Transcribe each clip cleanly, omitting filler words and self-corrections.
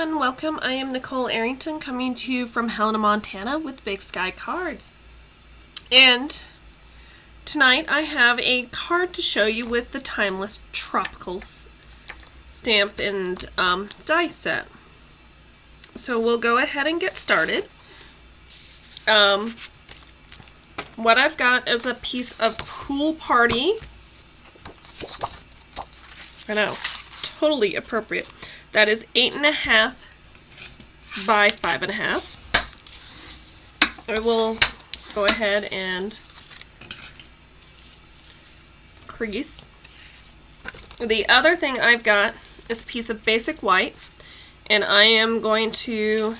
everyone, welcome. I am Nicole Arrington coming to you from Helena, Montana with Big Sky Cards. And tonight I have a card to show you with the Timeless Tropicals stamp and die set. So we'll go ahead and get started. What I've got is a piece of Pool Party. I know, totally appropriate. That is 8.5 by 5.5. I will go ahead and crease. The other thing I've got is a piece of basic white, and I am going to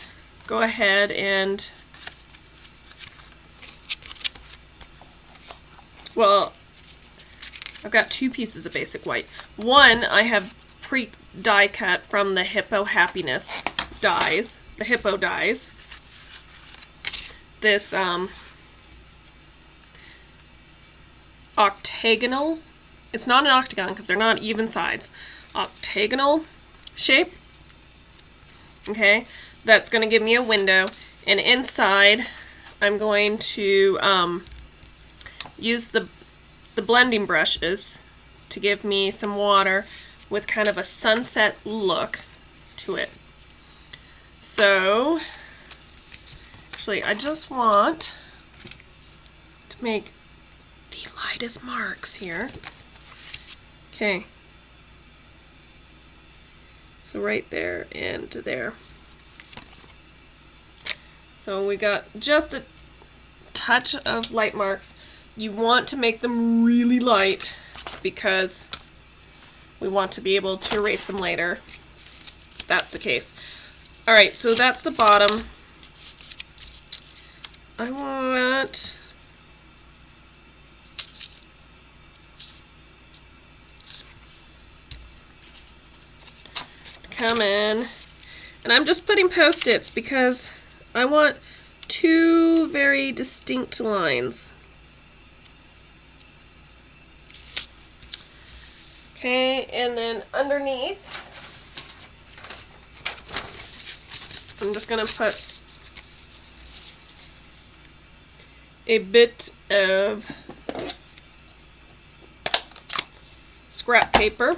go ahead and, well, I've got two pieces of basic white. One I have pre-die cut from the Hippo Happiness dies, the Hippo dies. This octagonal, it's not an octagon because they're not even sides, octagonal shape. Okay, that's going to give me a window, and inside I'm going to use the blending brushes to give me some water with kind of a sunset look to it. So, actually, I just want to make the lightest marks here. Okay. So right there and there. So we got just a touch of light marks. You want to make them really light because we want to be able to erase them later. That's the case. Alright, so that's the bottom. I want to come in, and I'm just putting post-its because I want two very distinct lines. Okay, and then underneath, I'm just going to put a bit of scrap paper.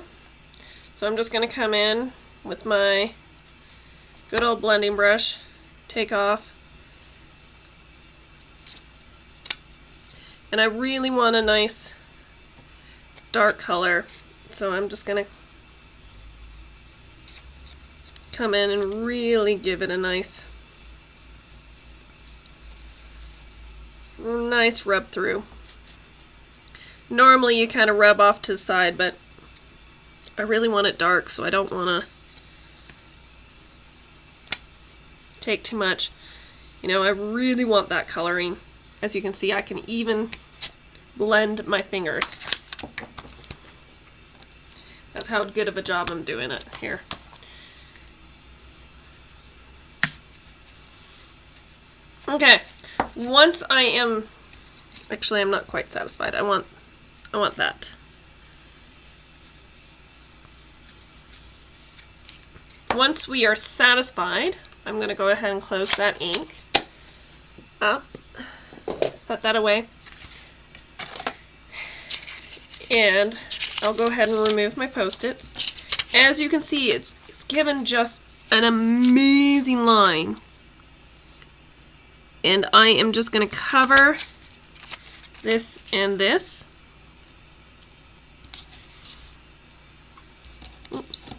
So I'm just going to come in with my good old blending brush, take off, and I really want a nice dark color. So I'm just going to come in and really give it a nice rub through. Normally you kind of rub off to the side, but I really want it dark, so I don't want to take too much. You know, I really want that coloring. As you can see, I can even blend my fingers. That's how good of a job I'm doing it here. Okay, once I am, actually I'm not quite satisfied. I want that. Once we are satisfied, I'm going to go ahead and close that ink up, set that away, and I'll go ahead and remove my post-its. As you can see, it's given just an amazing line. And I am just going to cover this and this. Oops.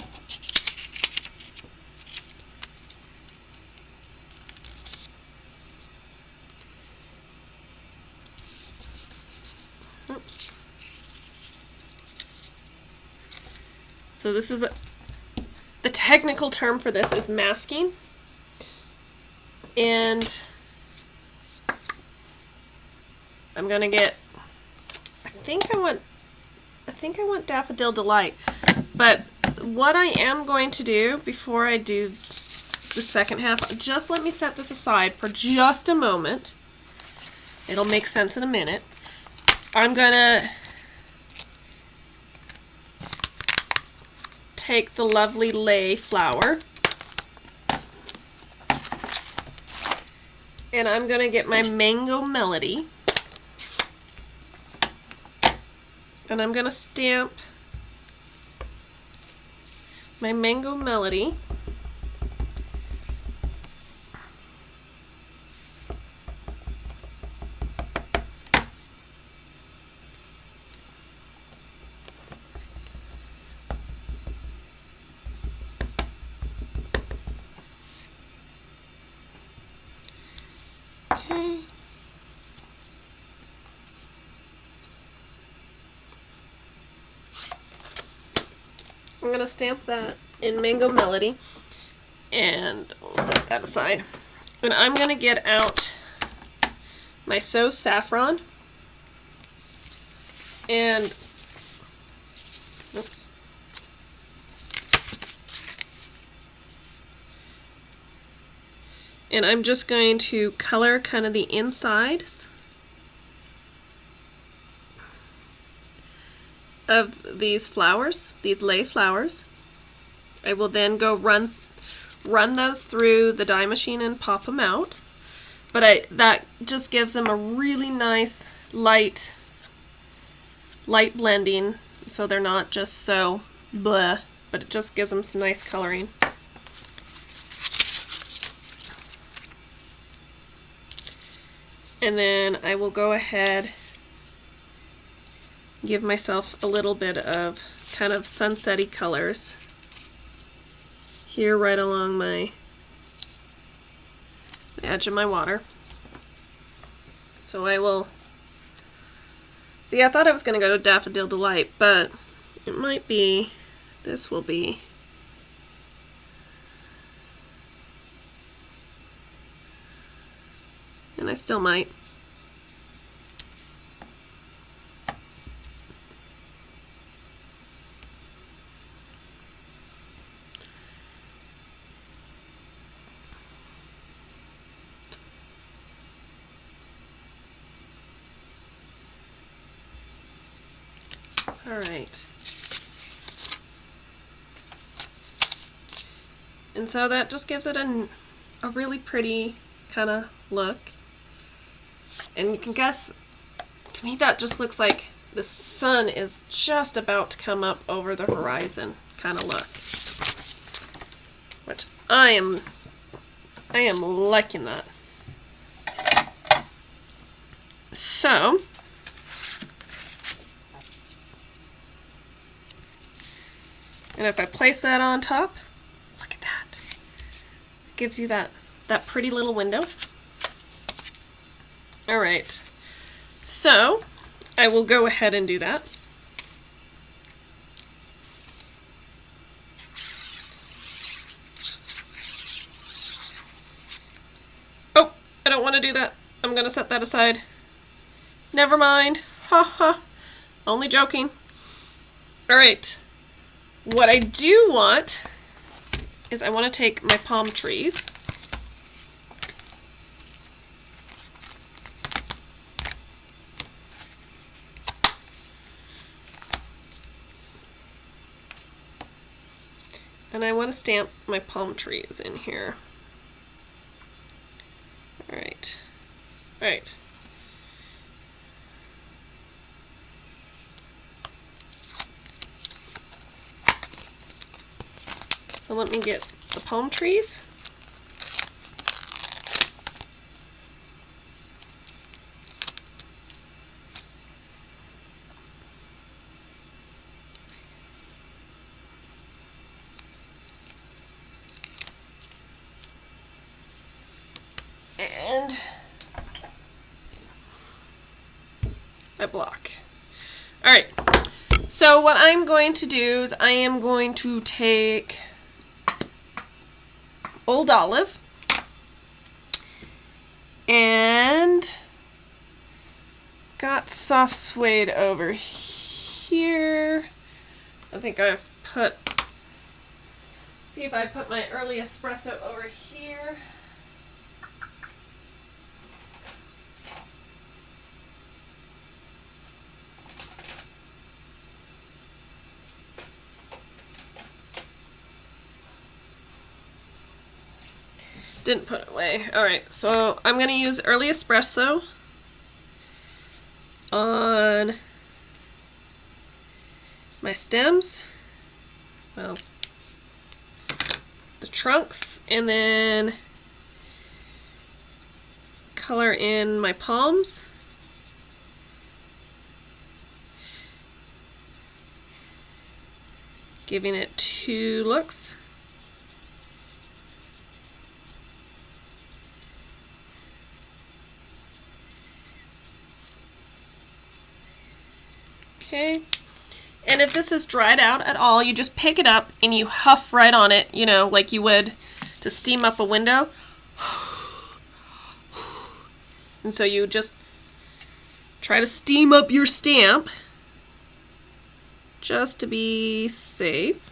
Oops. So this is the technical term for this is masking, and I'm gonna get, I think I want Daffodil Delight, but what I am going to do before I do the second half, just let me set this aside for just a moment. It'll make sense in a minute. I'm gonna take the lovely lei flower And I'm going to get my Mango Melody. And I'm going to stamp my Mango Melody. Okay. I'm going to stamp that in Mango Melody, and we'll set that aside. And I'm going to get out my So Saffron, and oops. And I'm just going to color kind of the insides of these flowers, these lei flowers. I will then go run those through the die machine and pop them out. But that just gives them a really nice light blending, so they're not just so bleh, but it just gives them some nice coloring. And then I will go ahead, give myself a little bit of kind of sunset-y colors here right along the edge of my water. So I will, see, I thought I was going to go to Daffodil Delight, but it might be, this will be, and I still might. All right. And so that just gives it a really pretty kind of look. And you can guess, to me that just looks like the sun is just about to come up over the horizon kind of look. Which I am liking that. So, and if I place that on top, look at that. It gives you that pretty little window. All right, so I will go ahead and do that. Oh, I don't want to do that. I'm going to set that aside. Never mind. Ha ha. Only joking. All right. What I do want is I want to take my palm trees and I want to stamp my palm trees in here. All right. All right. So let me get the palm trees. And a block. All right. So what I'm going to do is I am going to take Old Olive and got soft suede over here. I think I've put, see if I put my early espresso over here. Didn't put it away. Alright, so I'm going to use Early Espresso on my stems, well, the trunks, and then color in my palms. Giving it 2 looks. Okay, and if this is dried out at all, you just pick it up and you huff right on it, you know, like you would to steam up a window. And so you just try to steam up your stamp just to be safe.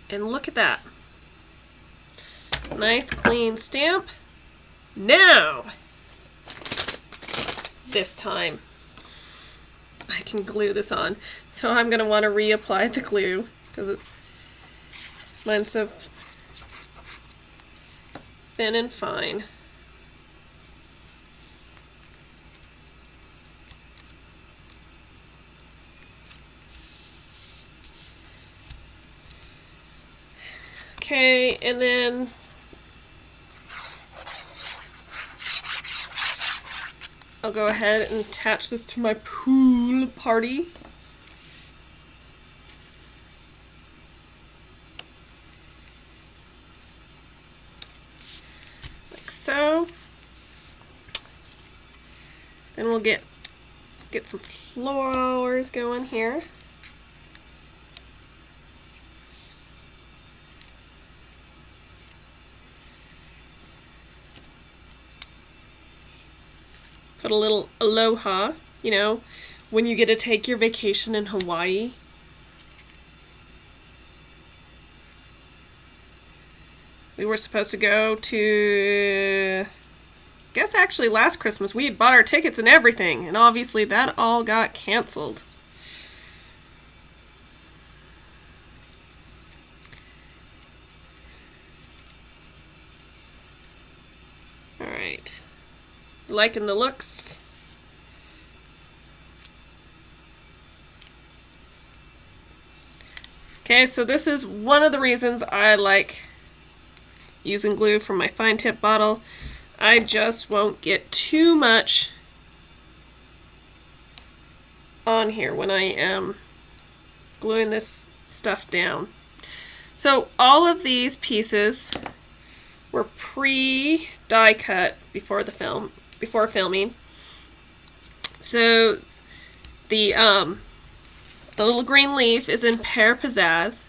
And look at that. Nice clean stamp. Now, this time I can glue this on. So I'm going to want to reapply the glue because mine's so thin and fine. Okay, and then I'll go ahead and attach this to my pool party. Like so. Then we'll get some flowers going here. Put a little aloha, you know, when you get to take your vacation in Hawaii. We were supposed to go to, I guess actually last Christmas, we had bought our tickets and everything, and obviously that all got canceled. Alright. Liking the looks. Okay, so this is one of the reasons I like using glue from my fine tip bottle. I just won't get too much on here when I am gluing this stuff down. So all of these pieces were pre-die cut before filming. So the little green leaf is in Pear Pizzazz.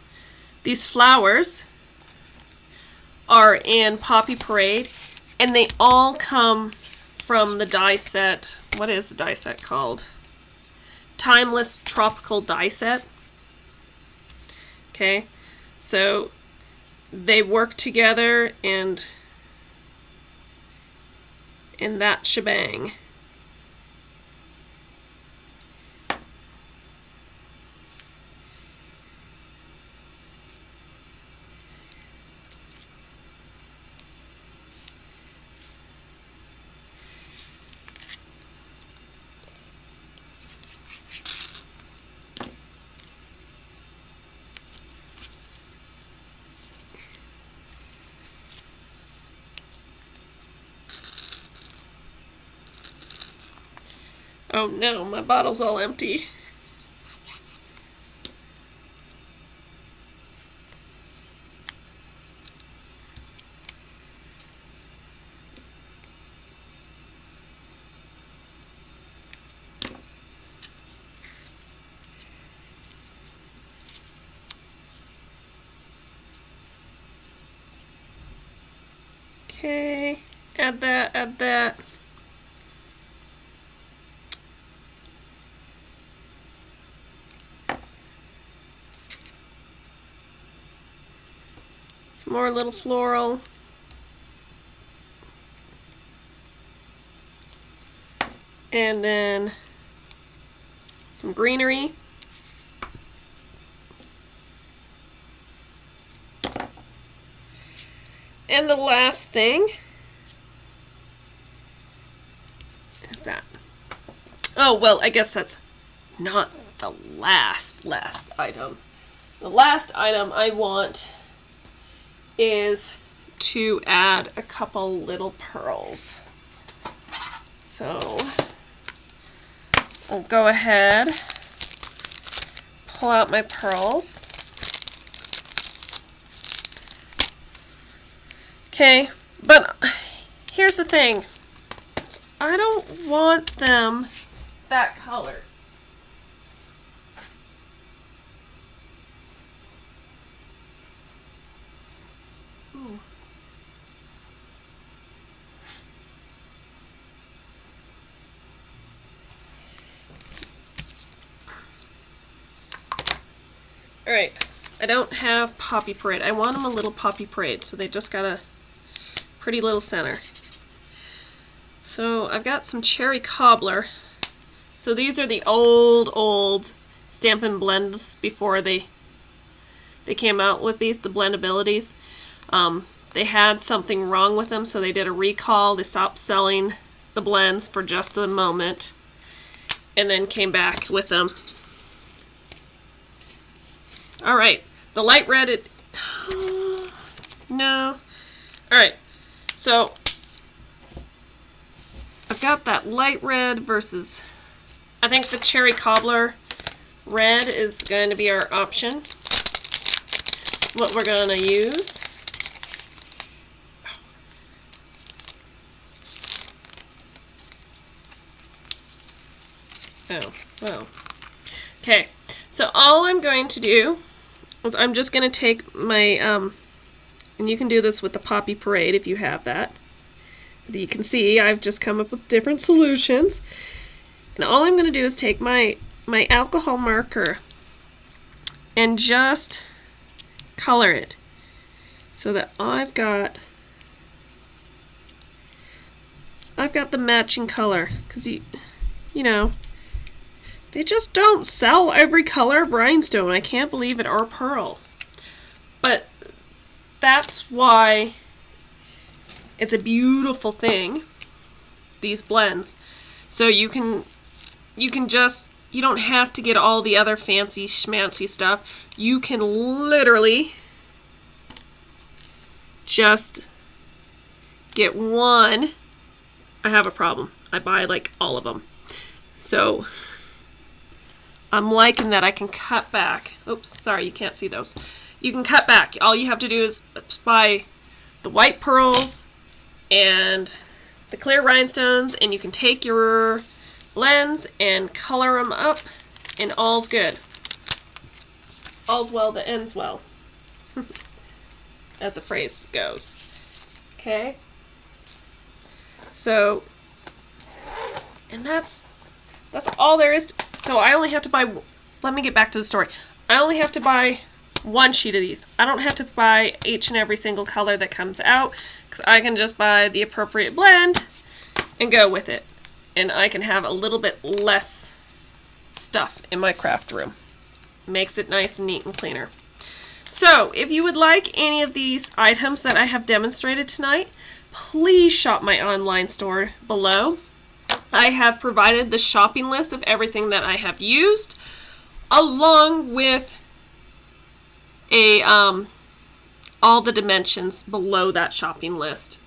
These flowers are in Poppy Parade, and they all come from the die set. What is the die set called? Timeless Tropical Die Set. Okay, so they work together and in that shebang. Oh no, my bottle's all empty. Okay, add that, add that. Some more little floral. And then some greenery. And the last thing is that. Oh, well, I guess that's not the last item. The last item I want is to add a couple little pearls. So I'll go ahead, pull out my pearls. Okay, but here's the thing. I don't want them that color. Ooh. Alright, I don't have Poppy Parade. I want them a little Poppy Parade, so they just got a pretty little center. So I've got some Cherry Cobbler. So these are the old Stampin' blends before they came out with these, the blendabilities. They had something wrong with them, so they did a recall. They stopped selling the blends for just a moment and then came back with them. Alright, the light red, no. Alright, so I've got that light red versus, I think the Cherry Cobbler red is going to be our option. What we're going to use. Oh, well. Okay, so all I'm going to do is I'm just going to take my, and you can do this with the Poppy Parade if you have that. But you can see I've just come up with different solutions. And all I'm going to do is take my alcohol marker and just color it so that I've got the matching color, because you know, they just don't sell every color of rhinestone. I can't believe it, or pearl. But that's why it's a beautiful thing, these blends. So you don't have to get all the other fancy schmancy stuff. You can literally just get one. I have a problem. I buy like all of them. So I'm liking that I can cut back. Oops, sorry, you can't see those. You can cut back. All you have to do is buy the white pearls and the clear rhinestones, and you can take your blends and color them up, and all's good. All's well that ends well, as the phrase goes. Okay? So, and that's all there is. So I only have to buy, let me get back to the story. I only have to buy one sheet of these. I don't have to buy each and every single color that comes out, because I can just buy the appropriate blend and go with it. And I can have a little bit less stuff in my craft room. Makes it nice and neat and cleaner. So, if you would like any of these items that I have demonstrated tonight, please shop my online store below. I have provided the shopping list of everything that I have used, along with all the dimensions below that shopping list.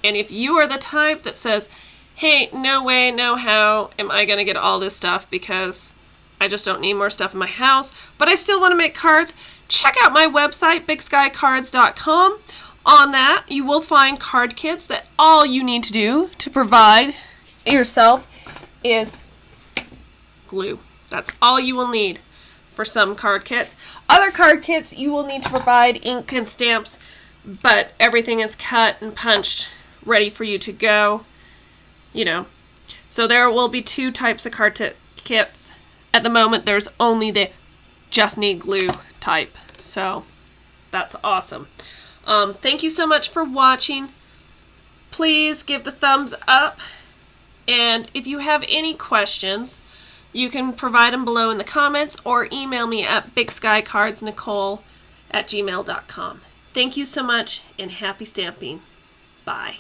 And if you are the type that says, hey, no way, no how am I going to get all this stuff because I just don't need more stuff in my house, but I still want to make cards, check out my website, bigskycards.com. On that, you will find card kits that all you need to do to provide yourself is glue. That's all you will need for some card kits. Other card kits, you will need to provide ink and stamps, but everything is cut and punched, ready for you to go, you know. So there will be two types of card kits. At the moment, there's only the just need glue type. So that's awesome. Thank you so much for watching. Please give the thumbs up. And if you have any questions, you can provide them below in the comments or email me at bigskycardsnicole @gmail.com. Thank you so much, and happy stamping. Bye.